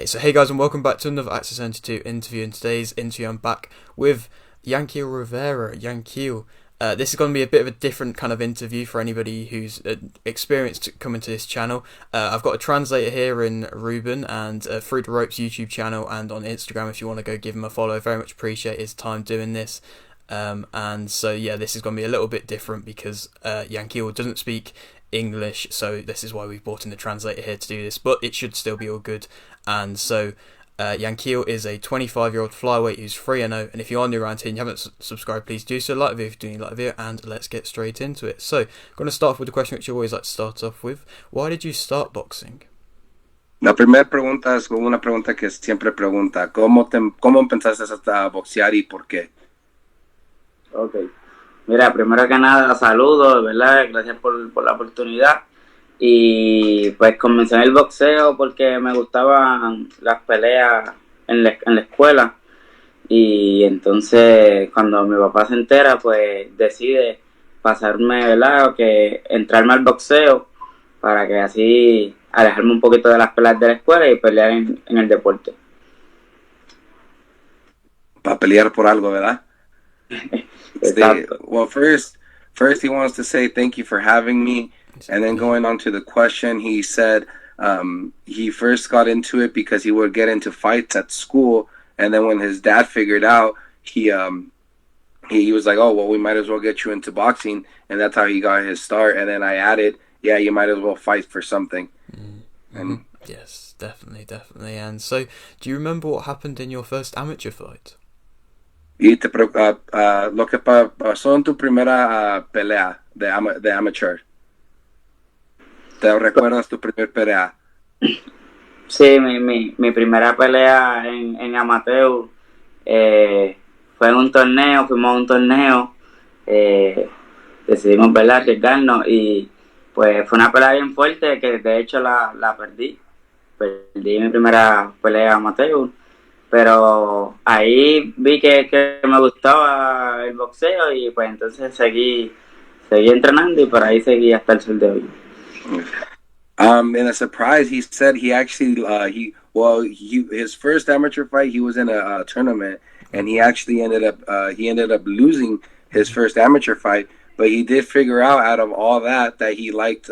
Okay, so hey guys, and welcome back to another Access 72 interview. In today's interview, I'm back with Yankiel Rivera. Yankiel, this is going to be a bit of a different kind of interview for anybody who's experienced coming to this channel. I've got a translator here in Ruben, and Through the Ropes YouTube channel and on Instagram if you want to go give him a follow. Very much appreciate his time doing this. And so yeah, this is going to be a little bit different because Yankiel doesn't speak English, so this is why we've brought in the translator here to do this, but it should still be all good. And so Yankiel is a 25-year-old flyweight who's 3-0, and if you're new around here and you haven't subscribed, please do so. Like the video if you do like the video, and let's get straight into it. So I'm going to start off with the question which I always like to start off with. Why did you start boxing? La primera pregunta es una pregunta que siempre pregunta, ¿cómo empezaste a boxear y por qué? Ok, mira, primero que nada, saludos, ¿verdad? Gracias por la oportunidad. Y pues comencé en el boxeo porque me gustaban las peleas en la escuela. Y entonces cuando mi papá se entera, pues decide pasarme, ¿verdad? O que entrarme al boxeo para que así alejarme un poquito de las peleas de la escuela y pelear en el deporte. Para pelear por algo, ¿verdad? Well, first he wants to say thank you for having me, and then going on to the question, he said he first got into it because he would get into fights at school, and then when his dad figured out, he was like, oh well, we might as well get you into boxing, and that's how he got his start. And then I added, yeah, you might as well fight for something. And yes, definitely. And so, do you remember what happened in your first amateur fight? Y lo que pasó en tu primera pelea de amateur. ¿Te recuerdas tu primer pelea? Sí, mi primera pelea en amateur fue en un torneo, fuimos a un torneo, decidimos, ¿verdad?, arriesgarnos, y pues fue una pelea bien fuerte que de hecho la perdí. Perdí mi primera pelea amateur. Pero ahí vi que me gustaba el boxeo y pues entonces seguí entrenando y por ahí seguí hasta el sol de hoy. In a surprise, he said he actually his first amateur fight, he was in a tournament, and he actually ended up losing his first amateur fight, but he did figure out of all that he liked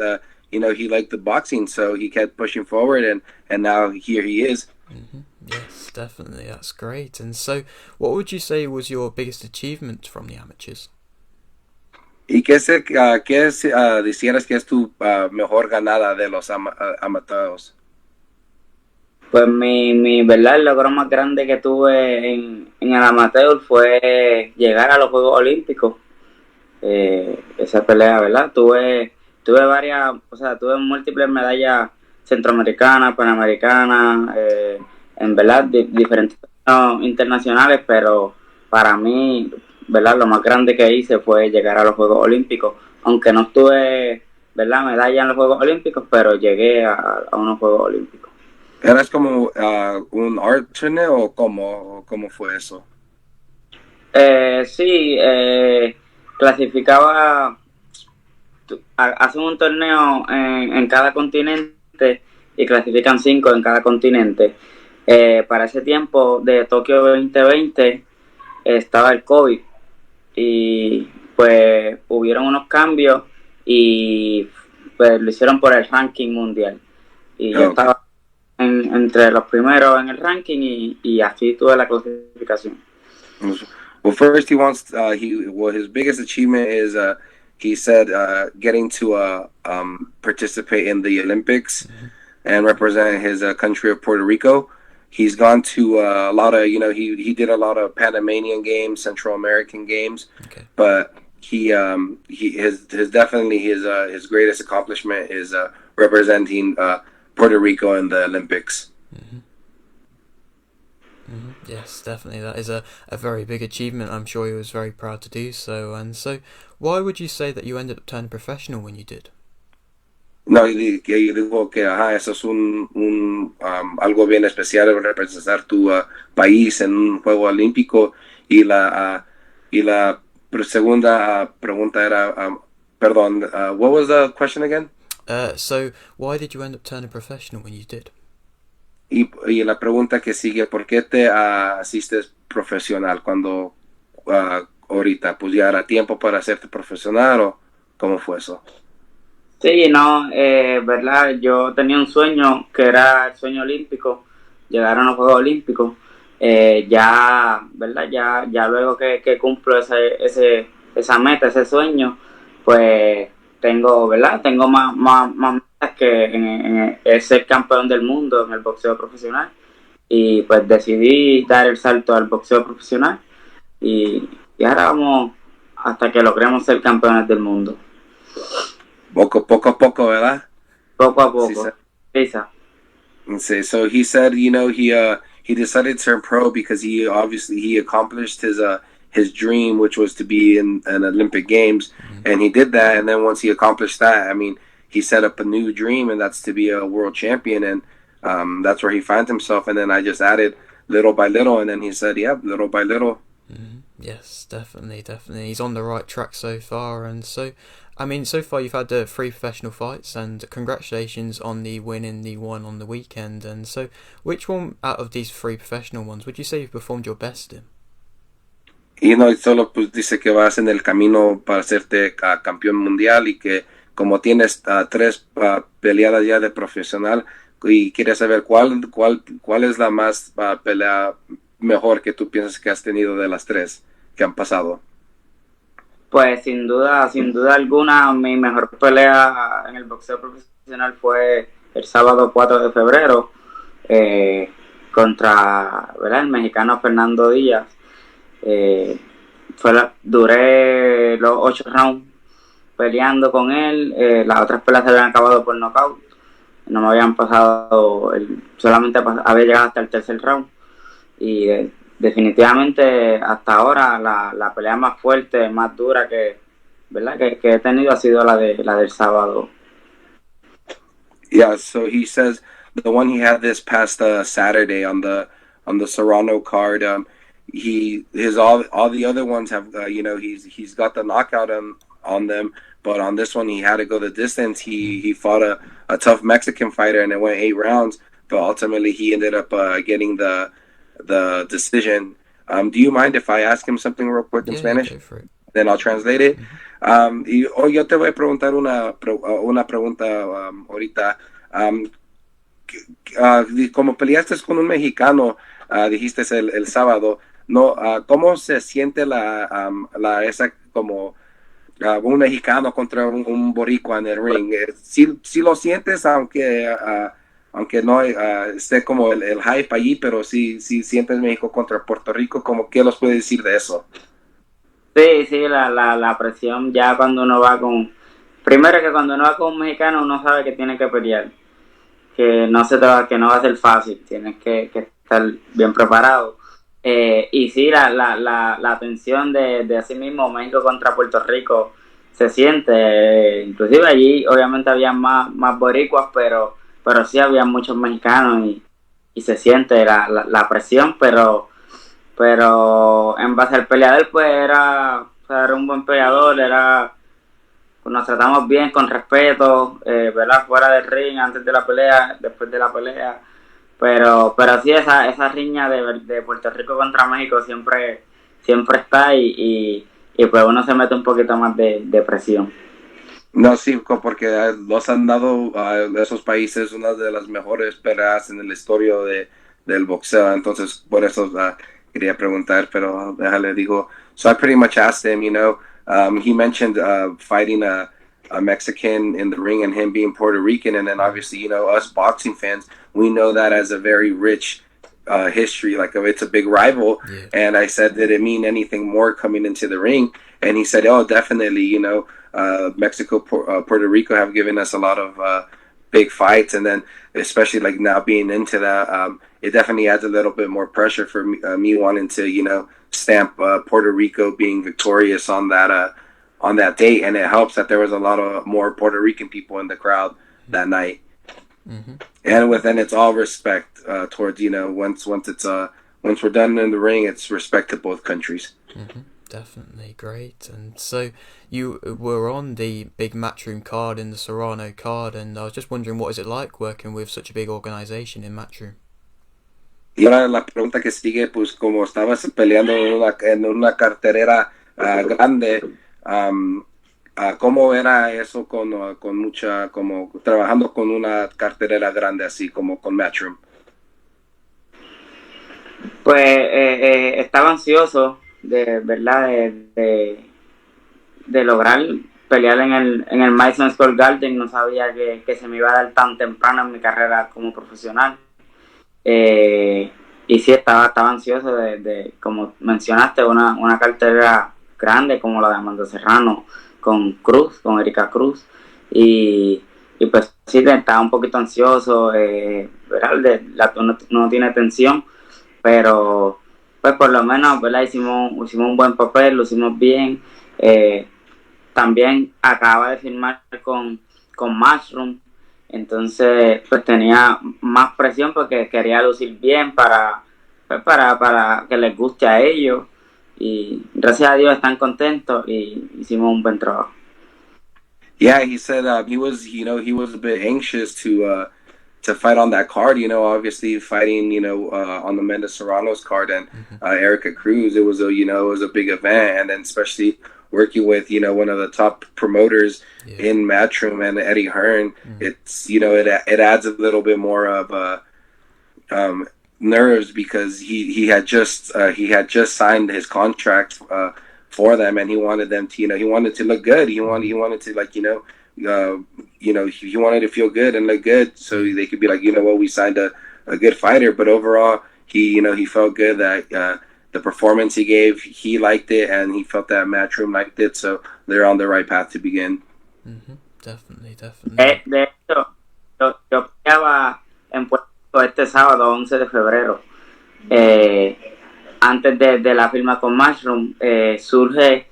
he liked the boxing, so he kept pushing forward, and now here he is. Mm-hmm. Yes, definitely, that's great. And so, what would you say was your biggest achievement from the amateurs? ¿Y qué decieras que es tu mejor ganada de los amateurs? Pues mi verdad, el logro más grande que tuve en el amateur fue llegar a los Juegos Olímpicos. Esa pelea, ¿verdad? Tuve varias, tuve múltiples medallas centroamericanas, panamericanas, en verdad diferentes internacionales, pero para mí, ¿verdad?, lo más grande que hice fue llegar a los Juegos Olímpicos, aunque no tuve, ¿verdad?, medalla en los Juegos Olímpicos, pero llegué a unos Juegos Olímpicos. ¿Eras como un alternate o cómo fue eso? Sí, clasificaba, hacen un torneo en cada continente y clasifican 5 en cada continente. Para ese tiempo de Tokio 2020 estaba el COVID y pues hubieron unos cambios y pues lo hicieron por el ranking mundial y yo estaba entre los primeros en el ranking y así tuve la clasificación. Well, first he wants his biggest achievement is he said getting to participate in the Olympics and represent his country of Puerto Rico. He's gone to a lot of, he did a lot of Panamanian games, Central American games, but his greatest accomplishment is representing Puerto Rico in the Olympics. Mm-hmm. Mm-hmm. Yes, definitely. That is a very big achievement. I'm sure he was very proud to do so. And so, why would you say that you ended up turning professional when you did? No, y dijo que eso es algo bien especial, representar tu país en un juego olímpico. Y la segunda pregunta era, perdón, what was the question again? So why did you end up turning professional when you did? Y la pregunta que sigue, ¿por qué te asistes profesional cuando ahorita pues ya era tiempo para hacerte profesional o cómo fue eso? Sí, no, verdad, yo tenía un sueño que era el sueño olímpico, llegar a los Juegos Olímpicos. Ya, ¿verdad? Ya luego que cumplo esa meta, ese sueño, pues tengo, ¿verdad? Tengo más metas que es ser campeón del mundo en el boxeo profesional. Y pues decidí dar el salto al boxeo profesional y ahora vamos hasta que logremos ser campeones del mundo. Poco a poco, ¿verdad? Poco a Sí, poco. Pisa. say so. He said, he decided to turn pro because he accomplished his dream, which was to be in an Olympic Games, and he did that. And then once he accomplished that, I mean, he set up a new dream, and that's to be a world champion, and that's where he finds himself. And then I just added little by little, and then he said, "Yeah, little by little." Yes, definitely, definitely. He's on the right track so far, and so, I mean, so far you've had 3 professional fights, and congratulations on the win in the one on the weekend. And so, which one out of these 3 professional ones would you say you've performed your best in? Y no, y solo pues dice que vas en el camino para hacerte campeón mundial y que como tienes 3 peleadas ya de profesional y quieres saber cuál es la más pelea mejor que tú piensas que has tenido de las 3 que han pasado. Pues sin duda alguna, mi mejor pelea en el boxeo profesional fue el sábado 4 de febrero contra, ¿verdad?, el mexicano Fernando Díaz. Duré los 8 rounds peleando con él. Las otras peleas se habían acabado por nocaut. No me habían pasado, solamente había llegado hasta el tercer round. Y definitivamente hasta ahora la pelea más fuerte, más dura ¿verdad?, que he tenido ha sido la del sábado. Yeah, so he says the one he had this past Saturday on the Serrano card. All the other ones have he's got the knockout on them, but on this one he had to go the distance. He fought a tough Mexican fighter and it went 8 rounds, but ultimately he ended up getting the decision. Do you mind if I ask him something real quick in Spanish? Go for it. Then I'll translate it. Y hoy yo te voy a preguntar una pregunta ahorita. Como peleaste con un mexicano, dijiste el sábado, no, ¿cómo se siente esa como un mexicano contra un boricua en el ring? Sí lo sientes, aunque no esté como el hype allí, pero sí sientes México contra Puerto Rico, como ¿qué los puede decir de eso? Sí, la presión ya cuando uno va con... Primero que cuando uno va con un mexicano uno sabe que tiene que pelear, que no va a ser fácil, tienes que estar bien preparado. Y sí, la tensión de así mismo, México contra Puerto Rico, se siente. Inclusive allí obviamente había más boricuas, pero sí había muchos mexicanos y se siente la presión, pero en base al peleador pues era un buen peleador, pues nos tratamos bien, con respeto, ¿verdad?, fuera del ring, antes de la pelea, después de la pelea, pero sí esa riña de Puerto Rico contra México siempre está y pues uno se mete un poquito más de presión. No, sí, porque los han dado a esos países una de las mejores peleas en la historia del boxeo, entonces por eso quería preguntar, pero déjale, digo, so I pretty much asked him, he mentioned fighting a Mexican in the ring and him being Puerto Rican, and then obviously, us boxing fans, we know that as a very rich history, like it's a big rival. Yeah. And I said, did it mean anything more coming into the ring? And he said, oh, definitely, Mexico, Puerto Rico have given us a lot of big fights, and then especially like now being into that, it definitely adds a little bit more pressure for me wanting to, stamp Puerto Rico being victorious on that date, and it helps that there was a lot of more Puerto Rican people in the crowd that night. Mm-hmm. And within it's all respect towards once we're done in the ring, it's respect to both countries. Mm-hmm. Definitely great. And so you were on the big Matchroom card in the Serrano card, and I was just wondering, what is it like working with such a big organisation in Matchroom? Y ahora la pregunta que sigue, pues como estabas peleando en una carterera grande, um, ¿cómo era eso con mucha, como trabajando con una carterera grande así, como con Matchroom? Pues estaba ansioso de, ¿verdad? De lograr pelear en el Madison Square Garden. No sabía que se me iba a dar tan temprano en mi carrera como profesional. Y sí, estaba ansioso como mencionaste, una cartera grande como la de Amanda Serrano, con Erika Cruz. Y pues sí, estaba un poquito ansioso, ¿verdad? No tiene tensión, pero pues por lo menos, ¿verdad? Hicimos un buen papel, lo hicimos bien. Eh, También acaba de firmar con Mushroom, entonces pues tenía más presión porque quería lucir bien pues, para que les guste a ellos, y gracias a Dios están contentos y hicimos un buen trabajo. Yeah, he said he was a bit anxious to fight on that card. Obviously fighting, on the Mendes Serrano's card and Erica Cruz. It was it was a big event, and then especially working with one of the top promoters in Matchroom and Eddie Hearn. It's it adds a little bit more of nerves because he had just signed his contract for them, and he wanted them to he wanted to look good. He wanted to he wanted to feel good and look good, so they could be like, what, we signed a good fighter. But overall, he felt good that the performance he gave, he liked it, and he felt that Matchroom liked it, so they're on the right path to begin. Definitely, definitely. De hecho, yo peleaba en Puerto Rico este sábado 11 de febrero. Antes de la firma con Mushroom, surge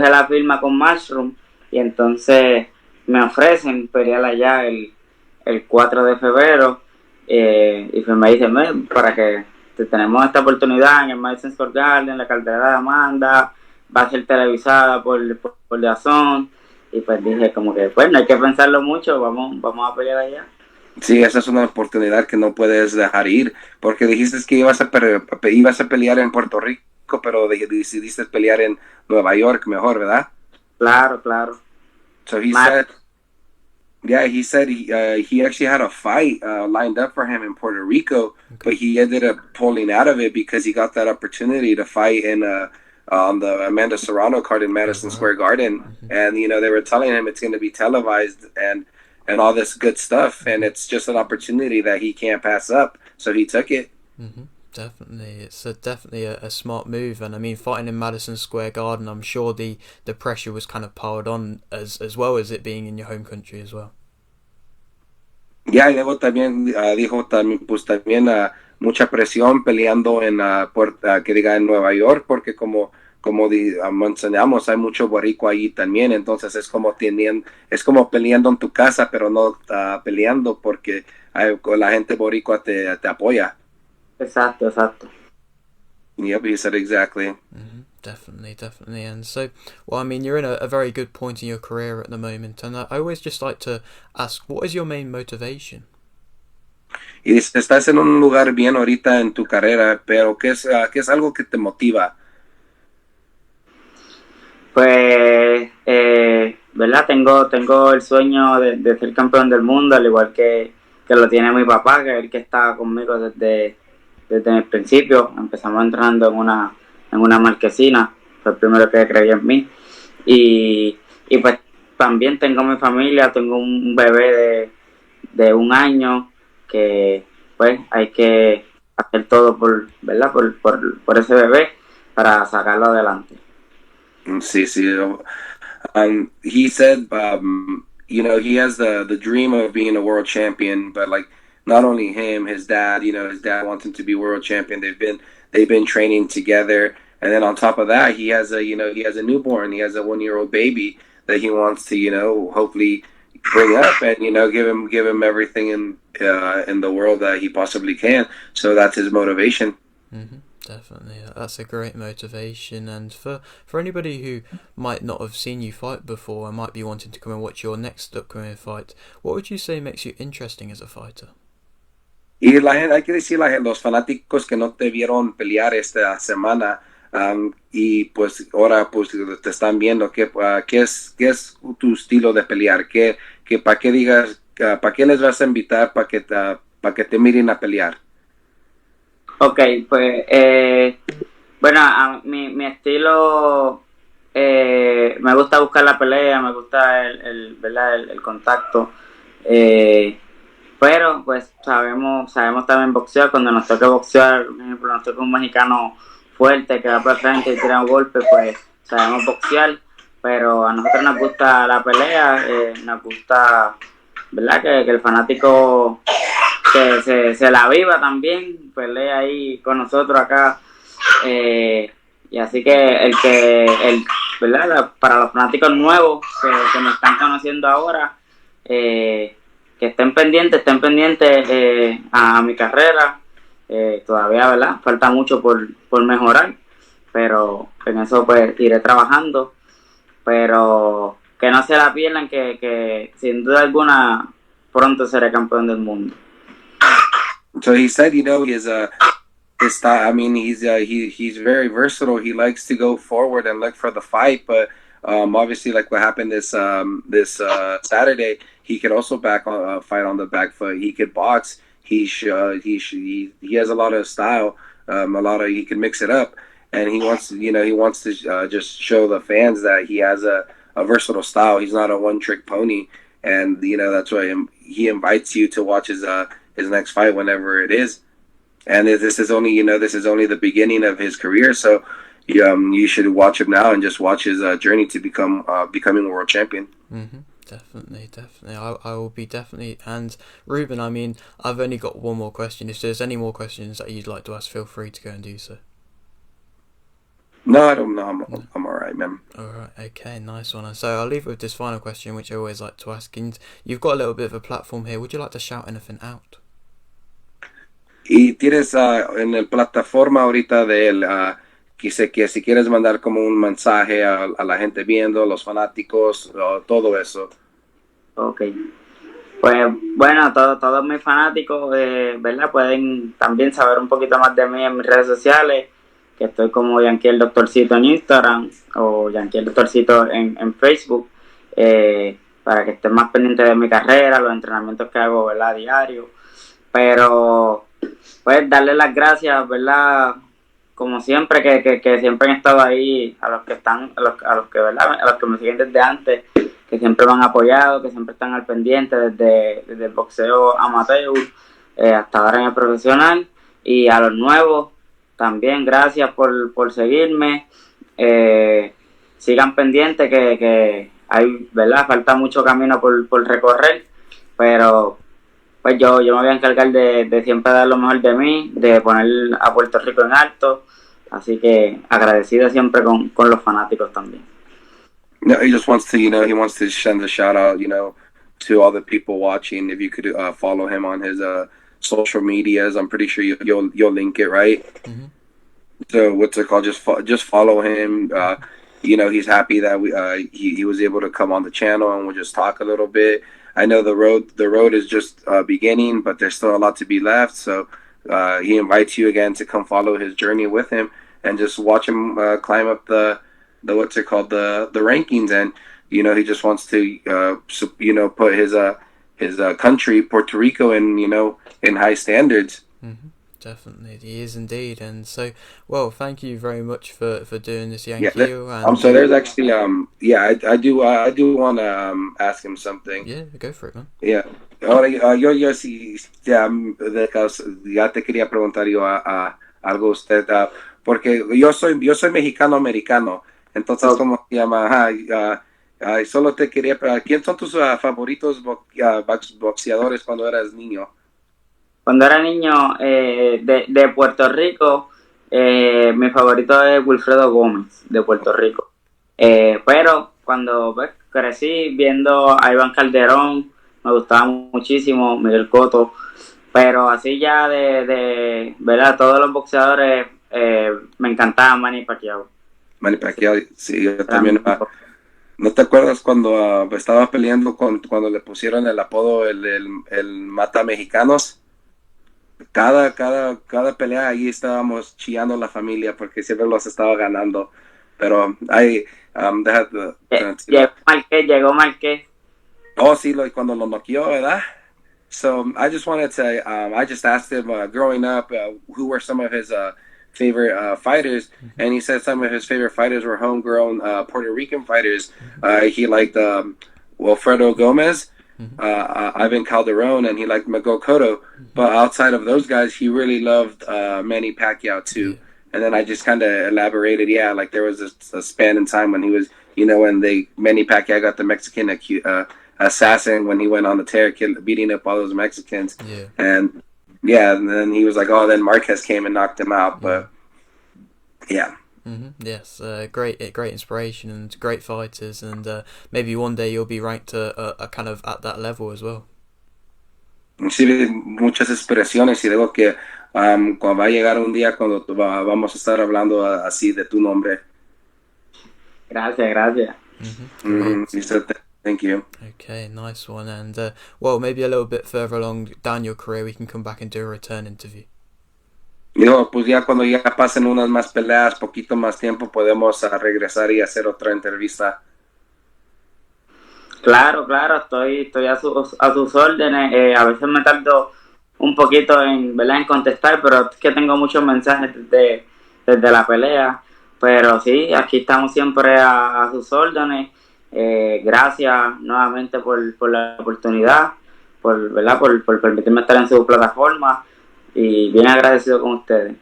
la firma con Mushroom, y entonces me ofrecen pelear allá el 4 de febrero, y pues me dicen, para que tenemos esta oportunidad en el Madison Square Garden, la cartera de Amanda, va a ser televisada por DAZN, y pues dije como que pues no hay que pensarlo mucho, vamos a pelear allá. Sí, esa es una oportunidad que no puedes dejar ir, porque dijiste que ibas a pelear en Puerto Rico, pero decidiste pelear en Nueva York mejor, ¿verdad? Claro, claro. So he said he actually had a fight lined up for him in Puerto Rico, but he ended up pulling out of it because he got that opportunity to fight in on the Amanda Serrano card in Madison Square Garden, and they were telling him it's going to be televised and all this good stuff, and it's just an opportunity that he can't pass up, so he took it. Definitely, it's definitely a smart move, and I mean, fighting in Madison Square Garden, I'm sure the pressure was kind of piled on as well as it being in your home country as well. Ya, y luego también dijo también, pues también mucha presión peleando en Nueva York, porque como mencionamos, hay mucho boricua ahí también, entonces es como peleando en tu casa, pero no peleando porque la gente boricua te apoya. Exacto. Yep, he said exactly. Definitely. And so, well, I mean, you're in a very good point in your career at the moment, and I always just like to ask, what is your main motivation? Y dice, estás en un lugar bien ahorita en tu carrera, pero ¿qué es algo que te motiva? Pues, ¿verdad? Tengo el sueño de ser campeón del mundo, al igual que lo tiene mi papá, que es el que está conmigo desde el principio. Empezamos entrando en una marquesina, fue el primero que creyó en mí. Y pues también tengo mi familia, tengo un bebé de 1 año, que pues hay que hacer todo ¿verdad? Por ese bebé para sacarlo adelante. Sí. He said, he has the dream of being a world champion, but like not only him, his dad, his dad wants him to be world champion. They've been training together, and then on top of that, he has a newborn. He has a 1-year-old baby that he wants to hopefully bring up and give him everything in the world that he possibly can. So that's his motivation. Definitely, that's a great motivation. And for anybody who might not have seen you fight before and might be wanting to come and watch your next upcoming fight, what would you say makes you interesting as a fighter? Y la gente, hay que decir, los fanáticos que no te vieron pelear esta semana, y pues ahora pues te están viendo, ¿qué es tu estilo de pelear? ¿Para qué digas, para qué les vas a invitar para que te miren a pelear? Ok, pues, bueno, mi estilo, me gusta buscar la pelea, me gusta ¿verdad? El contacto. Eh, Pero pues sabemos también boxear. Cuando nos toca boxear, por ejemplo, nos toca un mexicano fuerte que va para frente y tira un golpe, pues sabemos boxear. Pero a nosotros nos gusta la pelea, nos gusta, ¿verdad? Que el fanático se la viva también, pelea ahí con nosotros acá. Y así ¿verdad? Para los fanáticos nuevos que me están conociendo ahora, que estén pendientes a mi carrera. Todavía, ¿verdad? Falta mucho por mejorar, pero en eso pues iré trabajando. Pero que no se la pierdan, que sin duda alguna pronto seré campeón del mundo. So he said, his style. I mean, he's very versatile. He likes to go forward and look for the fight, but obviously, like what happened this Saturday, he could also fight on the back foot. He could box. He has a lot of style. He can mix it up, and he wants to just show the fans that he has a versatile style. He's not a one trick pony, and that's why he invites you to watch his next fight whenever it is. And this is only the beginning of his career. So you should watch him now and just watch his journey to becoming a world champion. Mm-hmm. Definitely. I will be definitely. And Ruben, I mean, I've only got one more question. If there's any more questions that you'd like to ask, feel free to go and do so. No, I don't know. I'm all right, man. All right, okay, nice one. And so I'll leave it with this final question, which I always like to ask. And you've got a little bit of a platform here. Would you like to shout anything out? Y tienes en la plataforma ahorita de él, que si quieres mandar como un mensaje a la gente viendo, los fanáticos, todo eso. Ok. Pues bueno, todos mis fanáticos, ¿verdad? Pueden también saber un poquito más de mí en mis redes sociales, que estoy como Yankiel Doctorcito en Instagram o Yankiel Doctorcito en Facebook, para que estén más pendientes de mi carrera, los entrenamientos que hago, ¿verdad? Diario. Pero pues darle las gracias, ¿verdad? Como siempre, que siempre han estado ahí, a los que están, a los que, ¿verdad? A los que me siguen desde antes, que siempre me han apoyado, que siempre están al pendiente desde el boxeo amateur hasta ahora en el profesional. Y a los nuevos también, gracias por seguirme. Sigan pendientes que hay, ¿verdad? Falta mucho camino por recorrer, pero pues yo me voy a encargar de siempre dar lo mejor de mí, de poner a Puerto Rico en alto, así que agradecido siempre con los fanáticos también. No, he just wants to, he wants to send a shout out, to all the people watching. If you could follow him on his social medias, I'm pretty sure you'll link it, right? Mm-hmm. So what's it called? Just follow him. He's happy that he was able to come on the channel and we'll just talk a little bit. I know the road is just beginning, but there's still a lot to be left. So he invites you again to come follow his journey with him and just watch him climb up the rankings. And he just wants to put his country, Puerto Rico, in high standards. Mm-hmm. Definitely, he is indeed. And so, well, thank you very much for doing this, Yankiel. Yeah, so there's actually I do want to ask him something. Yeah, go for it, man. Yeah. Ahora yo sí ya te quería preguntar yo a algo a usted, porque yo soy mexicano americano, entonces como se llama, solo te quería preguntar, ¿quién son tus favoritos boxeadores cuando eras niño? Cuando era niño de Puerto Rico, mi favorito es Wilfredo Gómez, de Puerto Rico. Pero cuando crecí viendo a Iván Calderón, me gustaba muchísimo, Miguel Cotto. Pero así ya de ¿verdad? Todos los boxeadores, me encantaba Manny Pacquiao. Manny Pacquiao, sí, yo también. ¿No te acuerdas cuando estaba peleando cuando le pusieron el apodo el Mata Mexicanos? cada pelea ahí estábamos chillando la familia porque siempre los estaba ganando. Pero ahí, deja Llegó Marqués, llegó Marqués. oh, sí, cuando lo noqueó, ¿verdad? So I just wanted to, I just asked him growing up, who were some of his favorite fighters, and he said some of his favorite fighters were homegrown Puerto Rican fighters. He liked Wilfredo Gomez, Ivan Calderon, and he liked Miguel Cotto. But outside of those guys, he really loved Manny Pacquiao too. Yeah. And then I just kind of elaborated, yeah, like there was a span in time when he was, when Manny Pacquiao got the Mexican assassin when he went on the tear, beating up all those Mexicans. Yeah. And yeah, and then he was like, oh, then Marquez came and knocked him out. But yeah. Yes, great inspiration and great fighters, and maybe one day you'll be ranked a kind of at that level as well. Sí, muchas inspiraciones y digo que cuando va a llegar un día cuando vamos a estar hablando así de tu nombre. Gracias, gracias. He said, thank you. Okay, nice one. And well, maybe a little bit further along down your career, we can come back and do a return interview. Digo, pues ya cuando ya pasen unas más peleas, poquito más tiempo, podemos regresar y hacer otra entrevista. Claro, estoy a sus órdenes. A veces me tardo un poquito ¿verdad? En contestar, pero es que tengo muchos mensajes desde la pelea. Pero sí, aquí estamos siempre a sus órdenes. Gracias nuevamente por la oportunidad, ¿verdad? Por permitirme estar en su plataforma, y bien agradecido con ustedes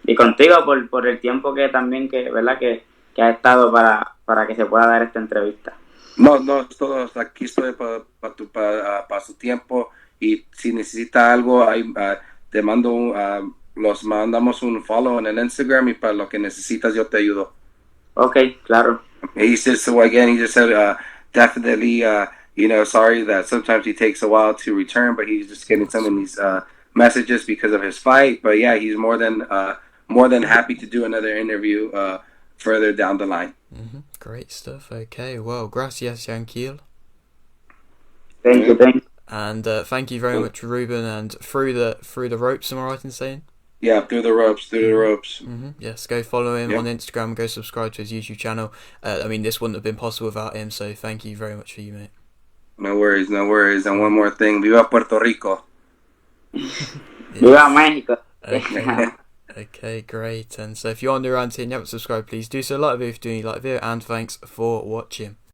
y contigo por el tiempo ¿verdad? Que ha estado para que se pueda dar esta entrevista. No, todos aquí estoy para su tiempo, y si necesita algo, te mando los mandamos un follow en el Instagram, y para lo que necesitas yo te ayudo. Okay, claro. He says, so again, he just said, definitely, sorry that sometimes he takes a while to return, but he's just getting some of these messages because of his fight. But yeah, he's more than happy to do another interview further down the line. Great stuff. Okay, well, gracias, Yankiel. Thank you. And thank you very much, Ruben. And through the ropes, am I right in saying? Yeah, through the ropes. Yes, go follow him on Instagram. Go subscribe to his YouTube channel. I mean, this wouldn't have been possible without him. So thank you very much for you, mate. No worries. And one more thing, viva Puerto Rico. Viva México. Okay, great. And so if you're on the around here and you haven't subscribed, please do so. Like the video if you're doing like the video, and thanks for watching.